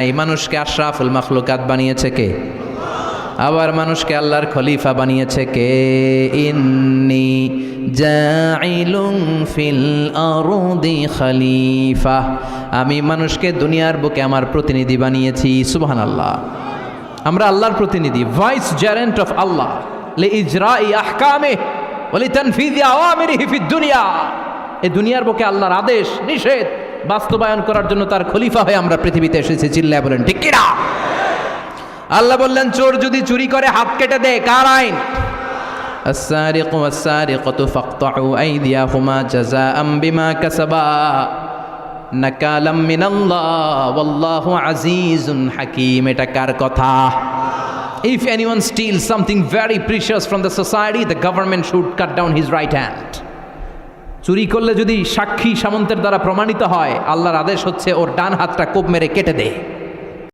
এই মানুষকে আশরাফুল মাখলুকাত বানিয়েছে কে? আবার মানুষকে আল্লাহর খলিফা বানিয়েছে কে? ইন্নী জাইলুন ফিল আরদি খলিফা, আমি মানুষকে দুনিয়ার বুকে আমার প্রতিনিধি বানিয়েছি। সুবহানাল্লাহ। আমরা আল্লাহর প্রতিনিধি, ভাইস জেরেন্ট অফ আল্লাহ লিইজরাই আহকামিহি ওয়া লিতানফিযি আওয়ামিরিহি ফিদ দুনিয়া। এই দুনিয়ার বুকে আল্লাহর আদেশ নিষেধ বাস্তবায়ন করার জন্য তার খলিফা হয়ে আমরা পৃথিবীতে এসেছি। চিল্লায় বলেন ঠিক কিনা? আল্লাহ বললেন, চোর যদি চুরি করে হাত কেটে দেয়, কার আইন? আস-সারিকু ওয়াস-সারিকাতু ফাকতাউ আইদিয়াহুমা জাযাআম বিমা কাসাবা নাকালাম মিনাল্লাহ ওয়াল্লাহু আজিজুন হাকীম। এটা কার কথা? If anyone steals something very precious from the society, the government should cut down his right hand. চুরি করলে যদি সাক্ষী সামন্তের দ্বারা প্রমাণিত হয়, আল্লাহর আদেশ হচ্ছে ওর ডান হাতটা কোপ মেরে কেটে দে।